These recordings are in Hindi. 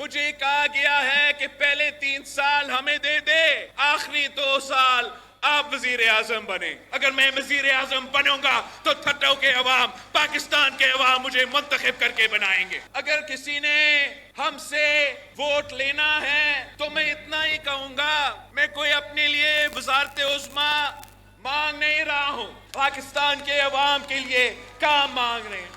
मुझे कहा गया है कि पहले 3 साल हमें दे दे, आखिरी 2 साल आप वजीर आजम बने। अगर मैं वजीर आजम बनूंगा तो ठट्टों के अवाम, पाकिस्तान के अवाम मुझे मुंतखब करके बनाएंगे। अगर किसी ने हमसे वोट लेना है तो मैं इतना ही कहूंगा, मैं कोई अपने लिए वजारत उस्मा मांग नहीं रहा हूं, पाकिस्तान के अवाम के लिए काम मांग रहे हैं।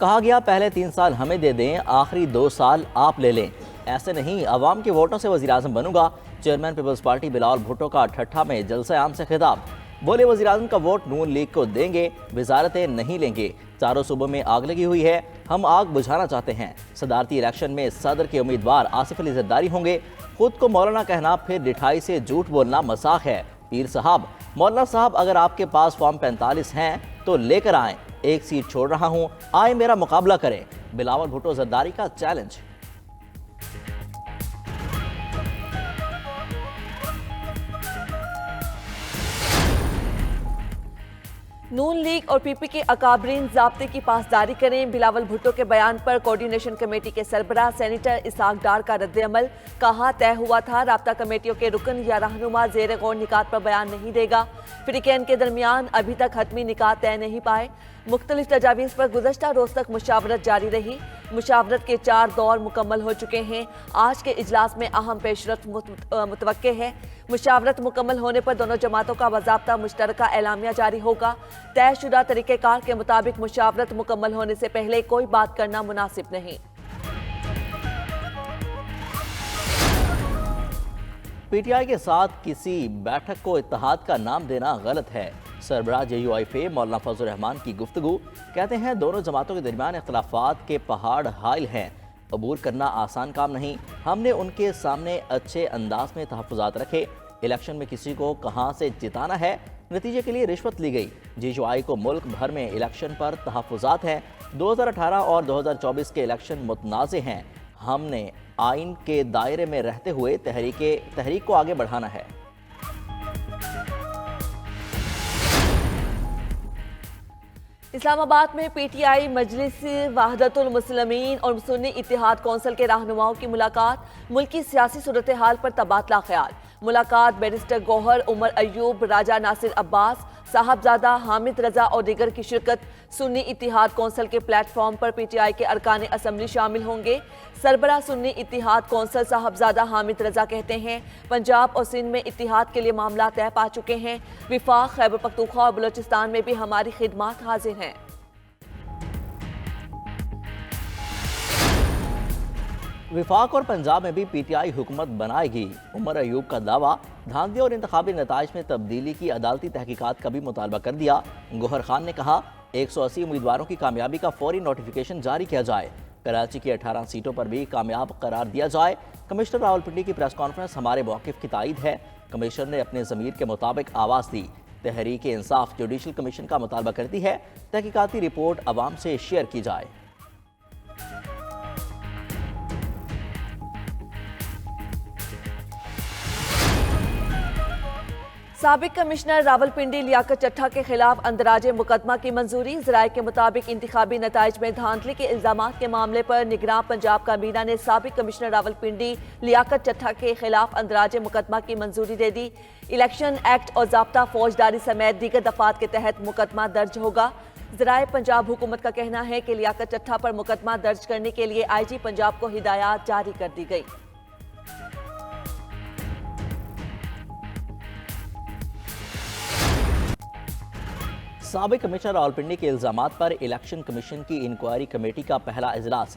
कहा गया पहले 3 साल हमें दे दें, आखिरी 2 साल आप ले लें। ऐसे नहीं, अवाम के वोटों से वज़ीर आज़म बनूंगा। चेयरमैन पीपल्स पार्टी बिलावल भुट्टो का ठट्ठा में जलसे आम से खिताब। बोले वज़ीर आज़म का वोट नून लीग को देंगे, वजारतें नहीं लेंगे। चारों सूबों में आग लगी हुई है, हम आग बुझाना चाहते हैं। सदारती इलेक्शन में सदर के उम्मीदवार आसिफ अली जरदारी होंगे। खुद को मौलाना कहना फिर डिठाई से झूठ बोलना मजाक है। पीर साहब, मौलाना साहब अगर आपके पास फॉर्म 45 हैं तो लेकर आएं। एक सीट छोड़ रहा हूं, आए मेरा मुकाबला करें। बिलावल भुट्टो जरदारी का चैलेंज। नून लीग और पीपी के अकाबरीन ज़ाब्ते की पासदारी करें। बिलावल भुट्टो के बयान पर कोऑर्डिनेशन कमेटी के सरबराह सेनेटर इसाक डार का रद्द-ए-अमल। कहा तय हुआ था राब्ता कमेटियों के रुकन या रहनुमा ज़ेर गौर निकात पर बयान नहीं देगा। फ्रीकैन के दरमियान अभी तक हतमी निकात तय नहीं पाए। मुख्तलिफ तजावीज़ पर गुज़श्ता रोज़ तक मुशावरत जारी रही। मुशावरत के 4 दौर मुकम्मल हो चुके हैं। आज के इजलास में अहम पेशरफ्त मुतवक्के है। मुशावरत मुकम्मल होने पर दोनों जमातों का बाज़ाब्ता मुश्तरका एलामिया जारी होगा। तयशुदा तरीक़ेकार के मुताबिक मुशावरत मुकम्मल होने से पहले कोई बात करना मुनासिब नहीं। पीटीआई के साथ किसी बैठक को इत्तेहाद का नाम देना गलत है। सरबराह JUIF मौलाना फजल रहमान की गुफ्तगू। कहते हैं दोनों जमातों के दरमियान इख्तलाफात के पहाड़ हाइल हैं, अबूर करना आसान काम नहीं। हमने उनके सामने अच्छे अंदाज में तहफ़्फ़ुज़ात रखे। इलेक्शन में किसी को कहाँ से जिताना है, नतीजे के लिए रिश्वत ली गई। JUI को मुल्क भर में इलेक्शन पर तहफ़्फ़ुज़ात हैं। 2018 और 2024 के इलेक्शन मुतनाज़े हैं। हमने आइन के दायरे में रहते हुए तहरीक को आगे बढ़ाना है। इस्लामाबाद में PTI मजलिस वहदतुल मुस्लिमीन और सुन्नी इत्तेहाद कौंसिल के रहनुमाओं की मुलाकात। मुल्की सियासी सूरत हाल पर तबादला ख्याल। मुलाकात बैरिस्टर गौहर, उमर अयूब, राजा नासिर अब्बास, साहबजादा हामिद रजा और दीगर की शिरकत। सुन्नी इत्तेहाद कौंसिल के प्लेटफॉर्म पर PTI के अरकान असम्बली शामिल होंगे। सरबराह सुन्नी इत्तेहाद कौंसिल साहबजादा हामिद रजा कहते हैं पंजाब और सिंध में इत्तेहाद के लिए मामला तय पा चुके हैं। विफाक, खैबर पख्तूनख्वा और बलोचिस्तान में भी हमारी खिदमात हाजिर हैं। विफाक और पंजाब में भी PTI हुकूमत बनाएगी। उमर अयूब का दावा। धांधली और इंतखाबी नताइज में तब्दीली की अदालती तहकीकात का भी मुतालबा कर दिया। गौहर खान ने कहा 180 उम्मीदवारों की कामयाबी का फौरी नोटिफिकेशन जारी किया जाए। कराची की 18 सीटों पर भी कामयाब करार दिया जाए। कमिश्नर रावलपिंडी की प्रेस कॉन्फ्रेंस हमारे मौक़िफ़ की तायद है। कमिश्नर ने अपने ज़मीर के मुताबिक आवाज़ दी। तहरीक इंसाफ जुडिशल कमीशन का मुतालबा करती है तहकीकाती रिपोर्ट अवाम से शेयर की जाए। साबिक कमिश्नर रावलपिंडी लियाकत चट्ठा के खिलाफ अंदराजे मुकदमा की मंजूरी। ज़राए के मुताबिक इंतखाबी नताइज में धांधली के इल्जामात के मामले पर निगरान पंजाब काबीना ने साबिक कमिश्नर रावलपिंडी लियाकत चट्ठा के खिलाफ अंदराजे मुकदमा की मंजूरी दे दी। इलेक्शन एक्ट और ज़ाब्ता फौजदारी समेत दीगर दफात के तहत मुकदमा दर्ज होगा। ज़राए पंजाब हुकूमत का कहना है कि लियाकत चट्ठा पर मुकदमा दर्ज करने के लिए IG पंजाब को हिदायत जारी कर दी गई। साबिक कमिश्नर रावलपिंडी के इल्जामात पर इलेक्शन कमीशन की इंक्वायरी कमेटी का पहला इजलास।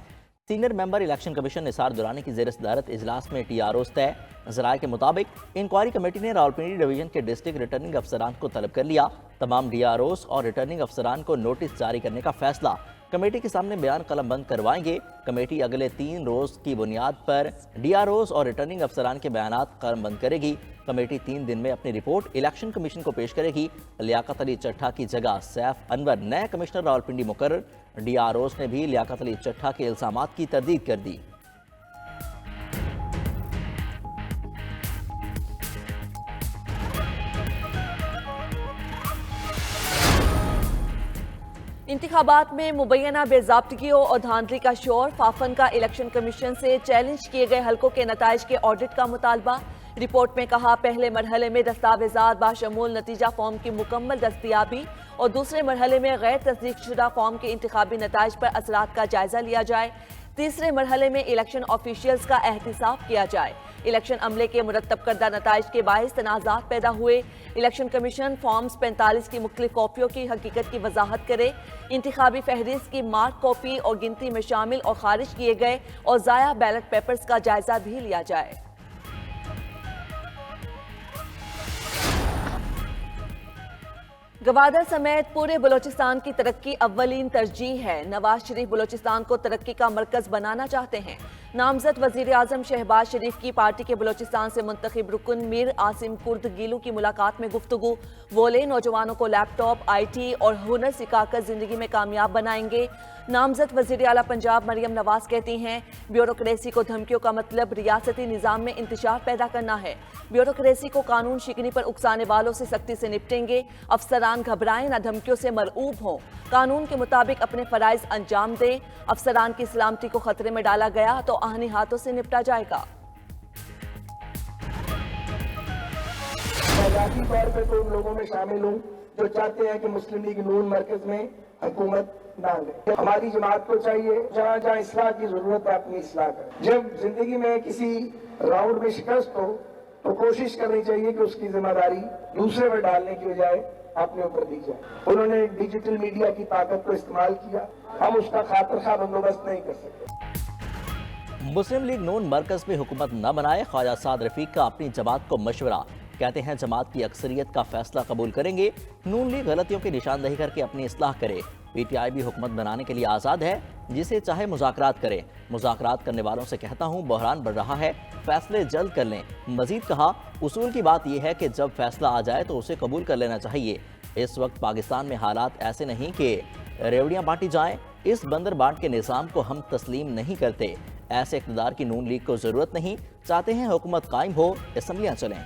Senior member election commission Nisar Durrani की ज़ेर सदारत इजलास में TROs तय। ज़राए के मुताबिक इंक्वायरी कमेटी ने रावलपिंडी डिवीजन के डिस्ट्रिक्ट रिटर्निंग अफसरान को तलब कर लिया। तमाम DROs और रिटर्निंग अफसरान को नोटिस जारी करने का फैसला। कमेटी के सामने बयान कलम बंद करवाएंगे। कमेटी अगले 3 रोज़ की बुनियाद पर DROs और रिटर्निंग अफसरान के बयानात कलम बंद करेगी। कमेटी 3 दिन में अपनी रिपोर्ट इलेक्शन कमीशन को पेश करेगी। लियाकत अली चट्ठा की जगह सैफ अनवर नए कमिश्नर रावलपिंडी मुकर्रर। DROs ने भी लियाकत अली चट्ठा के इल्जामात की तरदीद कर दी। इंतखाबात में मुबैना बेज़ाब्तगियों और धांधली का शोर, फाफन का इलेक्शन कमीशन से चैलेंज किए गए हलकों के नताइज के ऑडिट का मुतालबा। रिपोर्ट में कहा, पहले मरहले में दस्तावेजात बाशमूल नतीजा फॉर्म की मुकम्मल दस्तयाबी और दूसरे मरहले में गैर तस्दीकशुदा फॉर्म के इंतखाबी नताइज पर असरात का जायजा लिया जाए। तीसरे मरहले में इलेक्शन ऑफिशियल्स का एहतिसाब किया जाए। इलेक्शन अमले के मुरतब करदा नताइज के बाइस तनाज़ात पैदा हुए। इलेक्शन कमीशन फॉर्म्स 45 की मुख्तलिफ कॉपियों की हकीकत की वजाहत करे। इंतखाबी फहरिस्त की मार्क कॉपी और गिनती में शामिल और खारिज किए गए और ज़ाया बैलेट पेपर्स का जायजा भी लिया जाए। गवादर समेत पूरे बलोचिस्तान की तरक्की अव्वलीन तरजीह है। नवाज शरीफ बलोचिस्तान को तरक्की का मरकज बनाना चाहते हैं। नामजद वजीर आजम शहबाज शरीफ की पार्टी के बलोचिस्तान से मुंतखब रुकन मीर आसिम कुर्द गीलू की मुलाकात में गुफ्तगू। बोले, नौजवानों को लैपटॉप, IT और हुनर सिखाकर जिंदगी में कामयाब बनाएंगे। नामजद वजीर आला पंजाब मरियम नवाज कहती हैं, ब्यूरोक्रेसी को धमकियों का मतलब रियासती निज़ाम में इंतशार पैदा करना है। ब्यूरोक्रेसी को कानून शिकनी पर उकसाने वालों से सख्ती से निपटेंगे। अफसरान घबराएं न, धमकियों से मरऊब हों, कानून के मुताबिक अपने फराइज अंजाम दें। अफसरान की सलामती को खतरे में डाला गया तो आहनी हाथों से निपटा जाएगा। मजाकी तौर पे तो उन लोगों में शामिल हूँ जो चाहते हैं कि मुस्लिम लीग नून मरकज में हुकूमत ना ले। हमारी जमात को चाहिए जहाँ जहाँ इस्लाह की जरूरत है अपनी इस्लाह करें। जब जिंदगी में किसी राउंड में शिकस्त हो तो कोशिश करनी चाहिए कि उसकी जिम्मेदारी दूसरे पर डालने की बजाय अपने ऊपर दी जाए। उन्होंने डिजिटल मीडिया की ताकत को इस्तेमाल किया, हम उसका खातिर बंदोबस्त नहीं कर सकते। मुस्लिम लीग नून मरकज में हुकूमत न बनाए, ख्वाजा साद रफीक का अपनी जमात को मशवरा। कहते हैं जमात की अक्सरियत का फैसला कबूल करेंगे। नून लीग गलतियों की निशानदही करके अपनी इस्लाह करे। PTI भी हुकूमत बनाने के लिए आज़ाद है, जिसे चाहे मुज़ाकरात करे। मुज़ाकरात करने वालों से कहता हूँ बहरान बढ़ रहा है, फैसले जल्द कर लें। मजीद कहा, उसूल की बात यह है कि जब फैसला आ जाए तो उसे कबूल कर लेना चाहिए। इस वक्त पाकिस्तान में हालात ऐसे नहीं कि रेवड़ियाँ बांटी जाएं। इस बंदर बांट के निज़ाम को हम तस्लीम नहीं करते। ऐसे इक़्तिदार की नून लीग को ज़रूरत नहीं। चाहते हैं हुकूमत कायम हो, असम्बलियाँ चलें।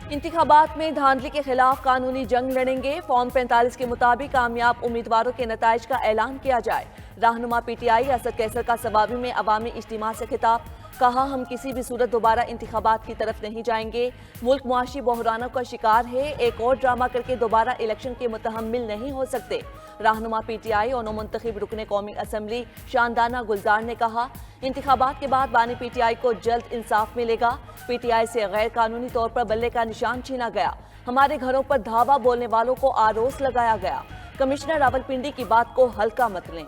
इंतखाबात में धांधली के खिलाफ कानूनी जंग लड़ेंगे। फॉर्म 45 के मुताबिक कामयाब उम्मीदवारों के नताइज का ऐलान किया जाए। रहनुमा PTI असद कैसर का सवाबी में अवामी इज्तिमा से खिताब। कहा, हम किसी भी सूरत दोबारा इंतखाबात की तरफ नहीं जाएंगे। मुल्क मुआशी बहरानों का शिकार है, एक और ड्रामा करके दोबारा इलेक्शन के मुतहम्मिल नहीं हो सकते। रहनुमा PTI और मुंतखब रुकने कौमी असम्बली शानदाना गुलजार ने कहा, इंतखाबात के बाद बानी PTI को जल्द इंसाफ मिलेगा। PTI से गैर कानूनी तौर पर बल्ले का निशान छीना गया। हमारे घरों पर धावा बोलने वालों को आरोस लगाया गया। कमिश्नर रावलपिंडी की बात को हल्का मत लें।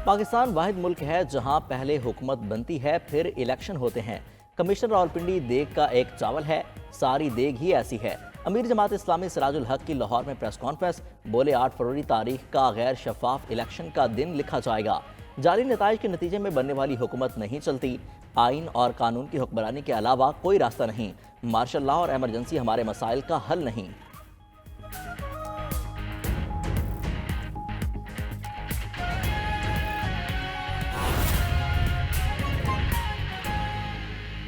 पाकिस्तान वाहिद मुल्क है जहां पहले हुकूमत बनती है फिर इलेक्शन होते हैं। कमिश्नर रावलपिंडी देग का एक चावल है, सारी देग ही ऐसी है। अमीर जमात इस्लामी सिराजुल हक की लाहौर में प्रेस कॉन्फ्रेंस। बोले, 8 फरवरी तारीख का गैर शफाफ इलेक्शन का दिन लिखा जाएगा। जारी नताइज के नतीजे में बनने वाली हुकूमत नहीं चलती। आइन और कानून की हुक्मरानी के अलावा कोई रास्ता नहीं। मार्शल लॉ और एमरजेंसी हमारे मसाइल का हल नहीं।